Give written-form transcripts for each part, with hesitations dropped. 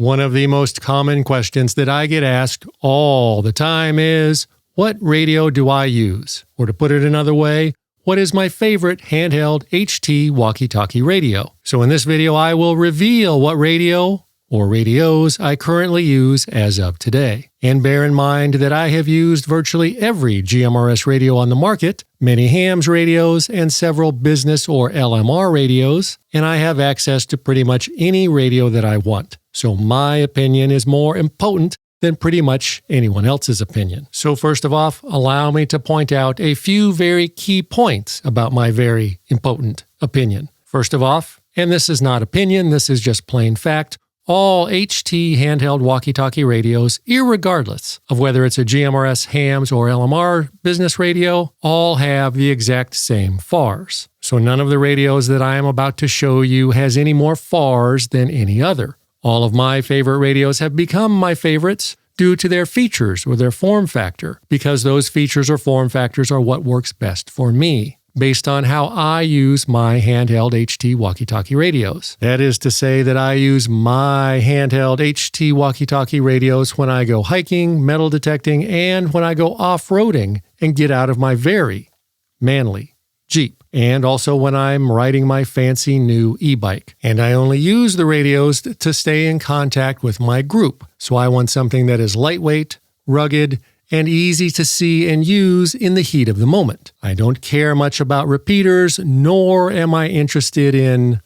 One of the most common questions that I get asked all the time is, what radio do I use? Or to put it another way, what is my favorite handheld HT walkie-talkie radio? So in this video, I will reveal what radio or radios I currently use as of today. And bear in mind that I have used virtually every GMRS radio on the market, many hams radios, and several business or LMR radios, and I have access to pretty much any radio that I want. So my opinion is more important than pretty much anyone else's opinion. So first of all, allow me to point out a few very key points about my very important opinion. First of all, and this is not opinion, this is just plain fact, all HT handheld walkie-talkie radios, irregardless of whether it's a GMRS hams or LMR business radio, all have the exact same FARs. So none of the radios that I am about to show you has any more FARs than any other. All of my favorite radios have become my favorites due to their features or their form factor, because those features or form factors are what works best for me, based on how I use my handheld HT walkie-talkie radios. That is to say that I use my handheld HT walkie-talkie radios when I go hiking, metal detecting, and when I go off-roading and get out of my very manly Jeep, and also when I'm riding my fancy new e-bike. And I only use the radios to stay in contact with my group, so I want something that is lightweight, rugged, and easy to see and use in the heat of the moment. I don't care much about repeaters, nor am I interested in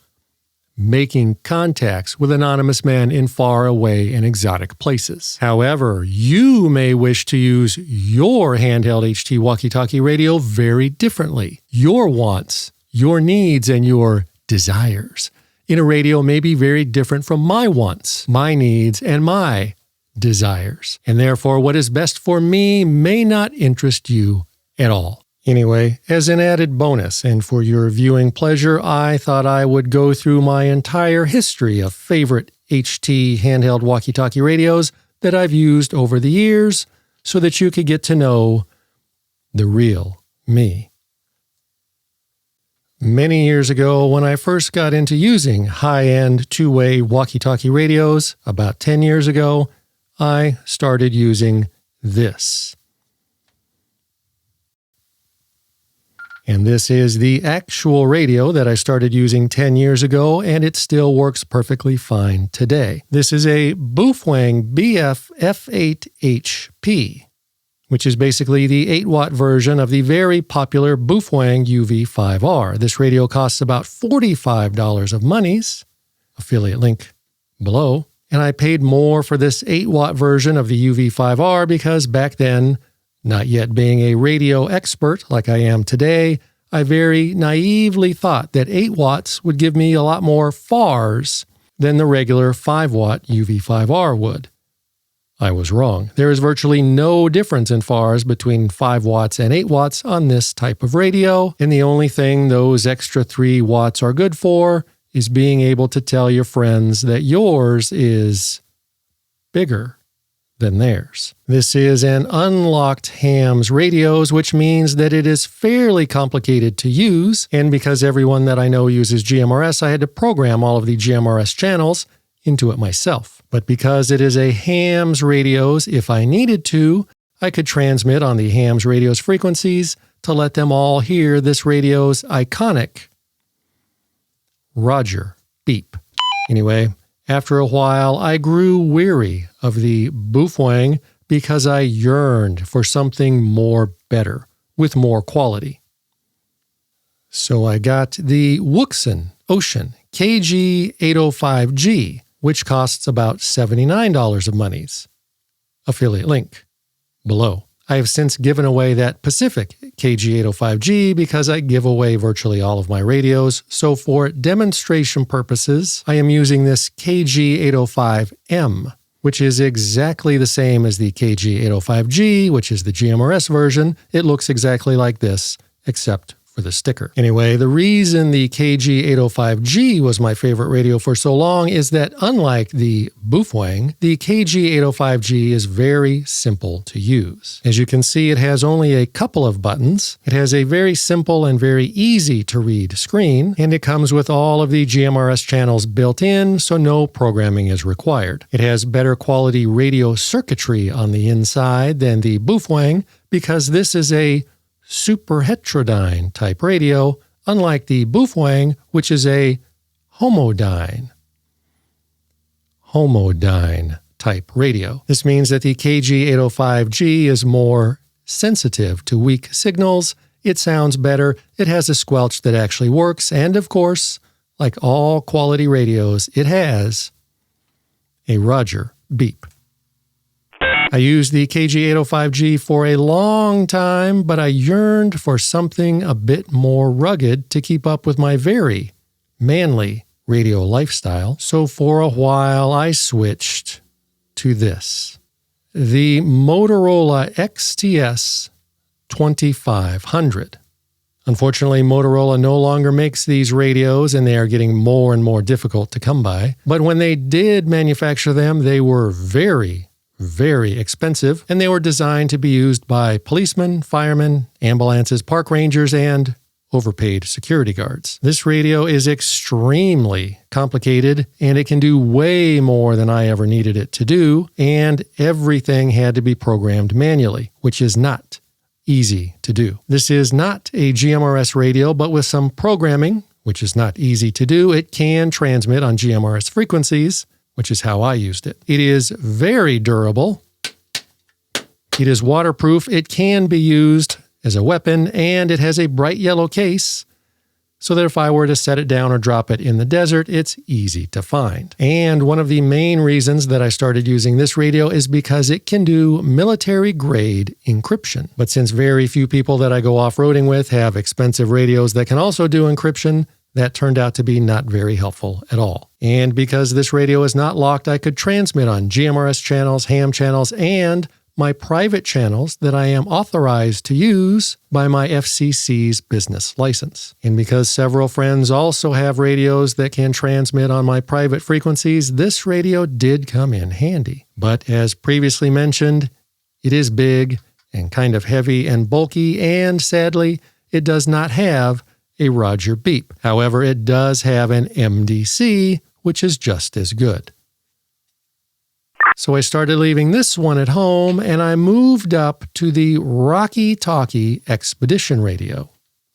making contacts with anonymous men in far away and exotic places. However, you may wish to use your handheld HT walkie-talkie radio very differently. Your wants, your needs, and your desires in a radio may be very different from my wants, my needs, and my desires. And therefore, what is best for me may not interest you at all. Anyway, as an added bonus and for your viewing pleasure, I thought I would go through my entire history of favorite HT handheld walkie-talkie radios that I've used over the years so that you could get to know the real me. Many years ago, when I first got into using high-end two-way walkie-talkie radios, about 10 years ago, I started using this. And this is the actual radio that I started using 10 years ago, and it still works perfectly fine today. This is a Baofeng F8HP, which is basically the 8-watt version of the very popular Baofeng UV-5R. This radio costs about $45 of monies, affiliate link below, and I paid more for this 8-watt version of the UV-5R because back then, not yet being a radio expert like I am today, I very naively thought that 8 watts would give me a lot more FARs than the regular 5-watt UV-5R would. I was wrong. There is virtually no difference in FARs between 5 watts and 8 watts on this type of radio, and the only thing those extra 3 watts are good for is being able to tell your friends that yours is bigger than theirs. This is an unlocked hams radios, which means that it is fairly complicated to use, and because everyone that I know uses GMRS, I had to program all of the GMRS channels into it myself. But because it is a hams radios, if I needed to, I could transmit on the hams radios frequencies to let them all hear this radio's iconic Roger beep. Anyway, after a while, I grew weary of the Baofeng because I yearned for something more better, with more quality. So I got the Wouxun KG-805G, which costs about $79 of monies. Affiliate link below. I have since given away that Pacific KG-805G because I give away virtually all of my radios, so for demonstration purposes, I am using this KG-805M, which is exactly the same as the KG-805G, which is the GMRS version. It looks exactly like this, except for the sticker. Anyway, the reason the KG-805G was my favorite radio for so long is that unlike the Baofeng, the KG-805G is very simple to use. As you can see, it has only a couple of buttons. It has a very simple and very easy to read screen, and it comes with all of the GMRS channels built in, so no programming is required. It has better quality radio circuitry on the inside than the Baofeng because this is a super heterodyne type radio, unlike the Baofeng, which is a homodyne type radio. This means that the KG-805G is more sensitive to weak signals, it sounds better, it has a squelch that actually works, and of course, like all quality radios, it has a Roger beep. I used the KG-805G for a long time, but I yearned for something a bit more rugged to keep up with my very manly radio lifestyle. So for a while, I switched to this. The Motorola XTS 2500. Unfortunately, Motorola no longer makes these radios, and they are getting more and more difficult to come by. But when they did manufacture them, they were very expensive, and they were designed to be used by policemen, firemen, ambulances, park rangers, and overpaid security guards. This radio is extremely complicated, and it can do way more than I ever needed it to do, and everything had to be programmed manually, which is not easy to do. This is not a GMRS radio, but with some programming, which is not easy to do, it can transmit on GMRS frequencies, which is how I used it. It is very durable. It is waterproof. It can be used as a weapon, and it has a bright yellow case so that if I were to set it down or drop it in the desert, it's easy to find. And one of the main reasons that I started using this radio is because it can do military-grade encryption. But since very few people that I go off-roading with have expensive radios that can also do encryption, that turned out to be not very helpful at all. And because this radio is not locked, I could transmit on GMRS channels, ham channels, and my private channels that I am authorized to use by my FCC's business license. And because several friends also have radios that can transmit on my private frequencies, this radio did come in handy. But as previously mentioned, it is big and kind of heavy and bulky, and sadly, it does not have a Roger beep. However, it does have an MDC, which is just as good. So I started leaving this one at home, and I moved up to the Walkie Talkie Expedition radio.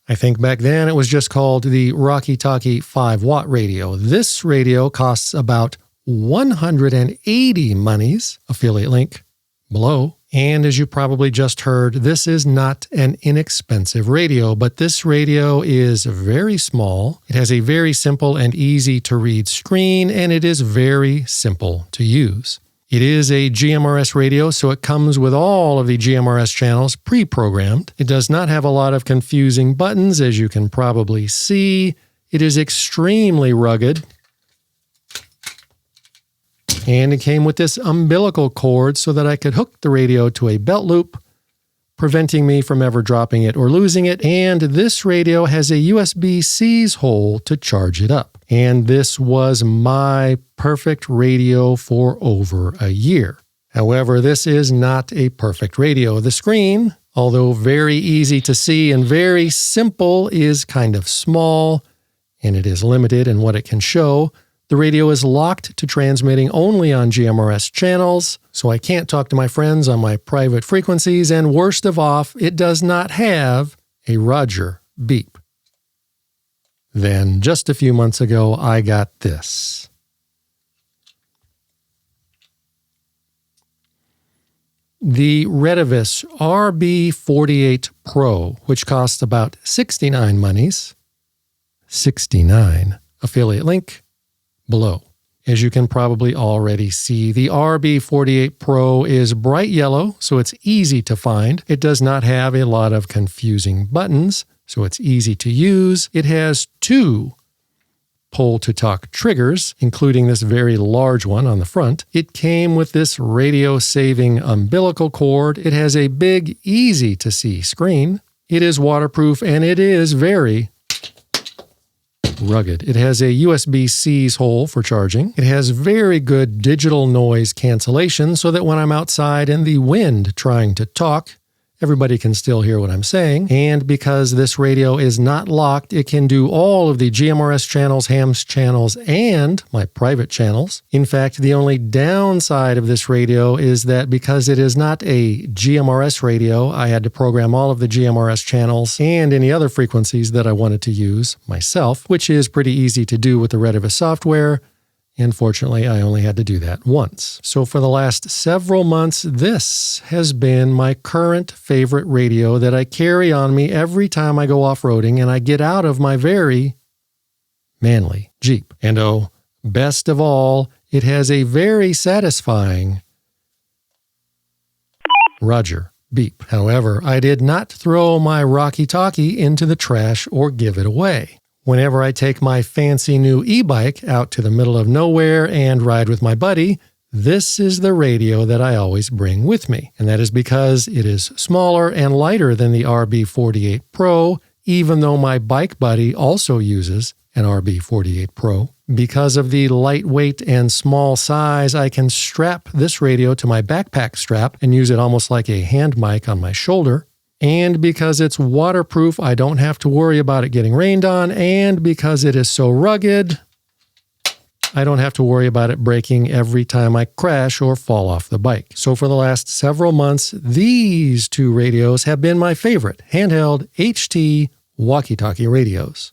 I think back then it was just called the Walkie Talkie 5-watt radio. This radio costs about 180 monies, affiliate link below. And as you probably just heard, this is not an inexpensive radio, but this radio is very small. It has a very simple and easy to read screen, and it is very simple to use. It is a GMRS radio, so it comes with all of the GMRS channels pre-programmed. It does not have a lot of confusing buttons, as you can probably see. It is extremely rugged. And it came with this umbilical cord so that I could hook the radio to a belt loop, preventing me from ever dropping it or losing it. And this radio has a USB-C's hole to charge it up. And this was my perfect radio for over a year. However, this is not a perfect radio. The screen, although very easy to see and very simple, is kind of small, and it is limited in what it can show. The radio is locked to transmitting only on GMRS channels, so I can't talk to my friends on my private frequencies, and worst of all, it does not have a Roger beep. Then, just a few months ago, I got this. The Retevis RB48 Pro, which costs about 69 monies. 69. Affiliate link below. As you can probably already see, the RB48 Pro is bright yellow, so it's easy to find. It does not have a lot of confusing buttons, so it's easy to use. It has 2 pull-to-talk triggers, including this very large one on the front. It came with this radio-saving umbilical cord. It has a big, easy-to-see screen. It is waterproof and it is very rugged. It has a USB-C hole for charging. It has very good digital noise cancellation so that when I'm outside in the wind trying to talk, everybody can still hear what I'm saying. And because this radio is not locked, it can do all of the GMRS channels, hams channels, and my private channels. In fact, the only downside of this radio is that because it is not a GMRS radio, I had to program all of the GMRS channels and any other frequencies that I wanted to use myself, which is pretty easy to do with the Retevis software. And fortunately, I only had to do that once. So for the last several months, this has been my current favorite radio that I carry on me every time I go off-roading and I get out of my very manly Jeep. And oh, best of all, it has a very satisfying Roger beep. However, I did not throw my Walkie Talkie into the trash or give it away. Whenever I take my fancy new e-bike out to the middle of nowhere and ride with my buddy, this is the radio that I always bring with me. And that is because it is smaller and lighter than the RB48 Pro, even though my bike buddy also uses an RB48 Pro. Because of the lightweight and small size, I can strap this radio to my backpack strap and use it almost like a hand mic on my shoulder. And because it's waterproof, I don't have to worry about it getting rained on. And because it is so rugged, I don't have to worry about it breaking every time I crash or fall off the bike. So for the last several months, these two radios have been my favorite handheld HT walkie-talkie radios.